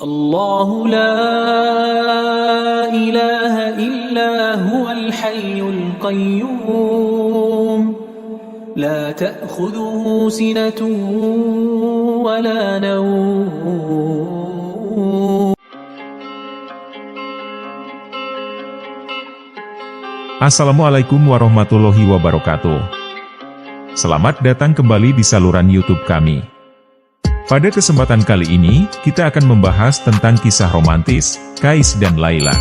الله لا إله إلا هو الحي القيوم لا تأخذه سنة ولا نوم. Assalamualaikum warahmatullahi wabarakatuh. Selamat datang kembali di saluran YouTube kami. Pada kesempatan kali ini, kita akan membahas tentang kisah romantis, Kais dan Layla.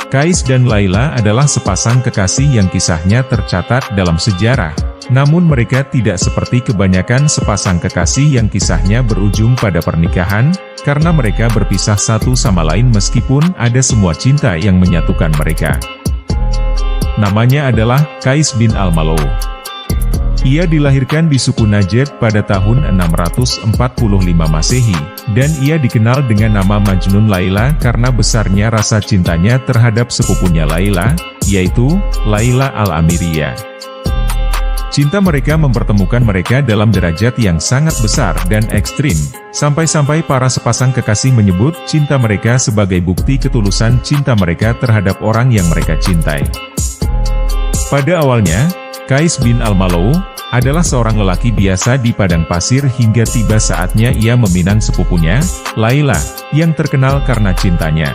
Kais dan Layla adalah sepasang kekasih yang kisahnya tercatat dalam sejarah. Namun mereka tidak seperti kebanyakan sepasang kekasih yang kisahnya berujung pada pernikahan, karena mereka berpisah satu sama lain meskipun ada semua cinta yang menyatukan mereka. Namanya adalah Kais bin Al-Malou. Ia dilahirkan di suku Najd pada tahun 645 Masehi, dan ia dikenal dengan nama Majnun Layla karena besarnya rasa cintanya terhadap sepupunya Layla, yaitu Layla Al-Amiriyah. Cinta mereka mempertemukan mereka dalam derajat yang sangat besar dan ekstrim, sampai-sampai para sepasang kekasih menyebut cinta mereka sebagai bukti ketulusan cinta mereka terhadap orang yang mereka cintai. Pada awalnya, Kais bin Al-Malou adalah seorang lelaki biasa di padang pasir hingga tiba saatnya ia meminang sepupunya, Layla, yang terkenal karena cintanya.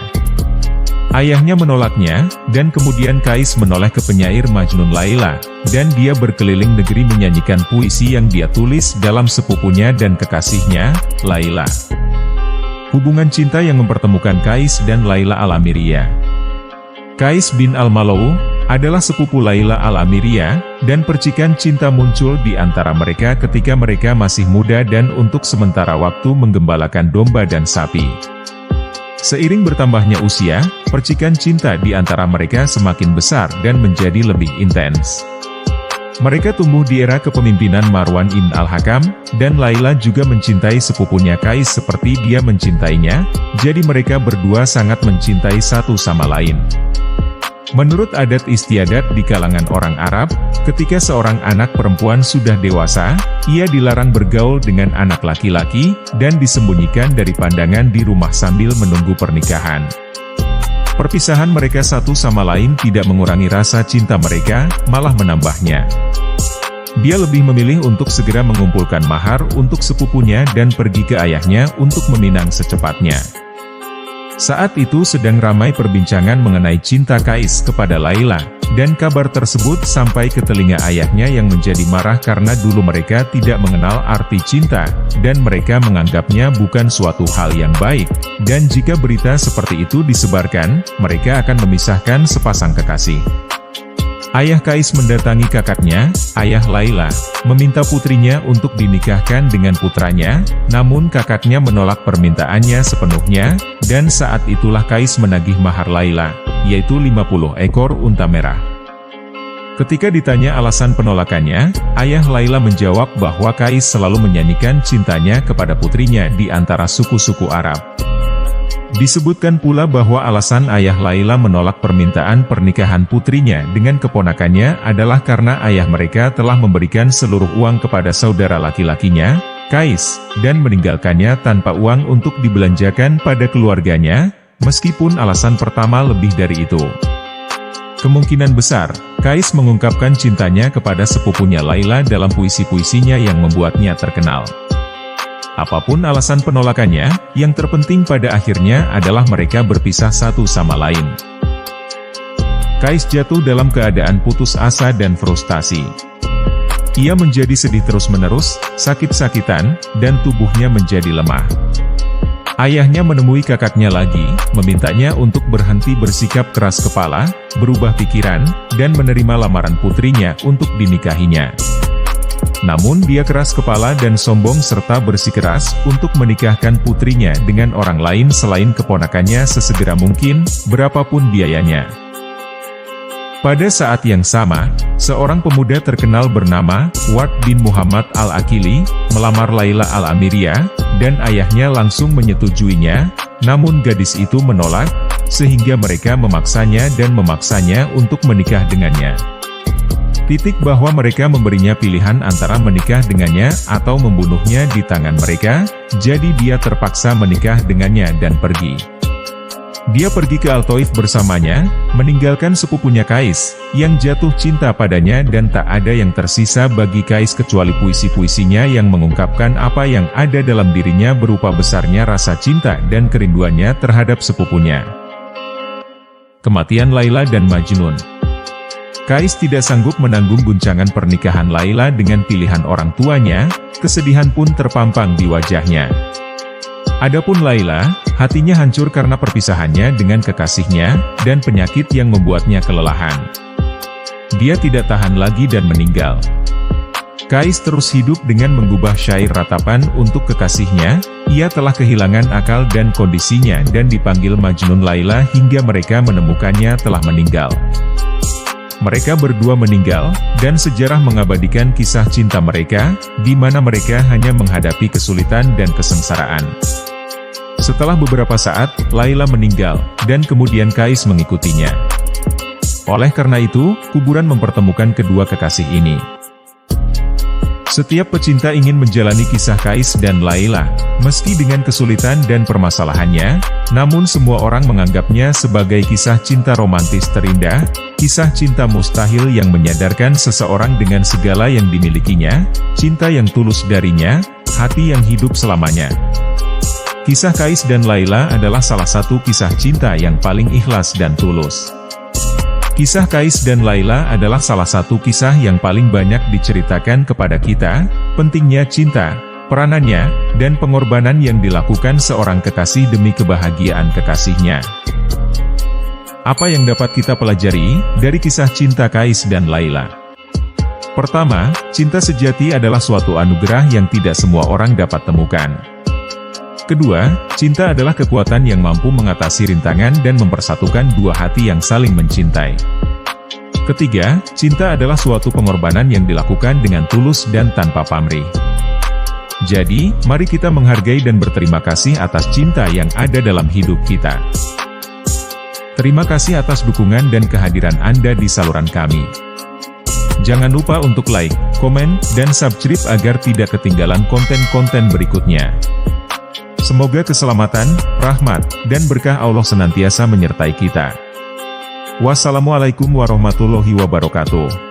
Ayahnya menolaknya, dan kemudian Kais menoleh ke penyair Majnun Layla, dan dia berkeliling negeri menyanyikan puisi yang dia tulis dalam sepupunya dan kekasihnya, Layla. Hubungan cinta yang mempertemukan Kais dan Layla Al-Amiriyah. Kais bin Al-Malou adalah sepupu Layla Al-Amiriyah, dan percikan cinta muncul di antara mereka ketika mereka masih muda dan untuk sementara waktu menggembalakan domba dan sapi. Seiring bertambahnya usia, percikan cinta di antara mereka semakin besar dan menjadi lebih intens. Mereka tumbuh di era kepemimpinan Marwan ibn Al-Hakam, dan Layla juga mencintai sepupunya Kais seperti dia mencintainya, jadi mereka berdua sangat mencintai satu sama lain. Menurut adat istiadat di kalangan orang Arab, ketika seorang anak perempuan sudah dewasa, ia dilarang bergaul dengan anak laki-laki, dan disembunyikan dari pandangan di rumah sambil menunggu pernikahan. Perpisahan mereka satu sama lain tidak mengurangi rasa cinta mereka, malah menambahnya. Dia lebih memilih untuk segera mengumpulkan mahar untuk sepupunya dan pergi ke ayahnya untuk meminang secepatnya. Saat itu sedang ramai perbincangan mengenai cinta Kais kepada Layla, dan kabar tersebut sampai ke telinga ayahnya yang menjadi marah karena dulu mereka tidak mengenal arti cinta, dan mereka menganggapnya bukan suatu hal yang baik, dan jika berita seperti itu disebarkan, mereka akan memisahkan sepasang kekasih. Ayah Kais mendatangi kakaknya, ayah Layla, meminta putrinya untuk dinikahkan dengan putranya, namun kakaknya menolak permintaannya sepenuhnya, dan saat itulah Kais menagih mahar Layla, yaitu 50 ekor unta merah. Ketika ditanya alasan penolakannya, ayah Layla menjawab bahwa Kais selalu menyanyikan cintanya kepada putrinya di antara suku-suku Arab. Disebutkan pula bahwa alasan ayah Layla menolak permintaan pernikahan putrinya dengan keponakannya adalah karena ayah mereka telah memberikan seluruh uang kepada saudara laki-lakinya, Kais, dan meninggalkannya tanpa uang untuk dibelanjakan pada keluarganya, meskipun alasan pertama lebih dari itu. Kemungkinan besar, Kais mengungkapkan cintanya kepada sepupunya Layla dalam puisi-puisinya yang membuatnya terkenal. Apapun alasan penolakannya, yang terpenting pada akhirnya adalah mereka berpisah satu sama lain. Kais jatuh dalam keadaan putus asa dan frustasi. Ia menjadi sedih terus-menerus, sakit-sakitan, dan tubuhnya menjadi lemah. Ayahnya menemui kakaknya lagi, memintanya untuk berhenti bersikap keras kepala, berubah pikiran, dan menerima lamaran putrinya untuk dinikahinya. Namun dia keras kepala dan sombong serta bersikeras untuk menikahkan putrinya dengan orang lain selain keponakannya sesegera mungkin, berapapun biayanya. Pada saat yang sama, seorang pemuda terkenal bernama Ward bin Muhammad Al-Akili melamar Layla Al-Amiriyah, dan ayahnya langsung menyetujuinya, namun gadis itu menolak, sehingga mereka memaksanya untuk menikah dengannya. Bahwa mereka memberinya pilihan antara menikah dengannya atau membunuhnya di tangan mereka, jadi dia terpaksa menikah dengannya dan pergi. Dia pergi ke Al-Taif bersamanya, meninggalkan sepupunya Qais, yang jatuh cinta padanya dan tak ada yang tersisa bagi Qais kecuali puisi-puisinya yang mengungkapkan apa yang ada dalam dirinya berupa besarnya rasa cinta dan kerinduannya terhadap sepupunya. Kematian Laila dan Majnun. Qais tidak sanggup menanggung guncangan pernikahan Laila dengan pilihan orang tuanya, kesedihan pun terpampang di wajahnya. Adapun Laila, hatinya hancur karena perpisahannya dengan kekasihnya, dan penyakit yang membuatnya kelelahan. Dia tidak tahan lagi dan meninggal. Qais terus hidup dengan menggubah syair ratapan untuk kekasihnya, ia telah kehilangan akal dan kondisinya dan dipanggil Majnun Laila hingga mereka menemukannya telah meninggal. Mereka berdua meninggal, dan sejarah mengabadikan kisah cinta mereka, di mana mereka hanya menghadapi kesulitan dan kesengsaraan. Setelah beberapa saat, Laila meninggal, dan kemudian Qais mengikutinya. Oleh karena itu, kuburan mempertemukan kedua kekasih ini. Setiap pecinta ingin menjalani kisah Qais dan Laila, meski dengan kesulitan dan permasalahannya, namun semua orang menganggapnya sebagai kisah cinta romantis terindah, kisah cinta mustahil yang menyadarkan seseorang dengan segala yang dimilikinya, cinta yang tulus darinya, hati yang hidup selamanya. Kisah Qais dan Laila adalah salah satu kisah cinta yang paling ikhlas dan tulus. Kisah Qais dan Laila adalah salah satu kisah yang paling banyak diceritakan kepada kita, pentingnya cinta, peranannya, dan pengorbanan yang dilakukan seorang kekasih demi kebahagiaan kekasihnya. Apa yang dapat kita pelajari dari kisah cinta Qais dan Laila? Pertama, cinta sejati adalah suatu anugerah yang tidak semua orang dapat temukan. Kedua, cinta adalah kekuatan yang mampu mengatasi rintangan dan mempersatukan dua hati yang saling mencintai. Ketiga, cinta adalah suatu pengorbanan yang dilakukan dengan tulus dan tanpa pamrih. Jadi, mari kita menghargai dan berterima kasih atas cinta yang ada dalam hidup kita. Terima kasih atas dukungan dan kehadiran Anda di saluran kami. Jangan lupa untuk like, komen, dan subscribe agar tidak ketinggalan konten-konten berikutnya. Semoga keselamatan, rahmat, dan berkah Allah senantiasa menyertai kita. Wassalamualaikum warahmatullahi wabarakatuh.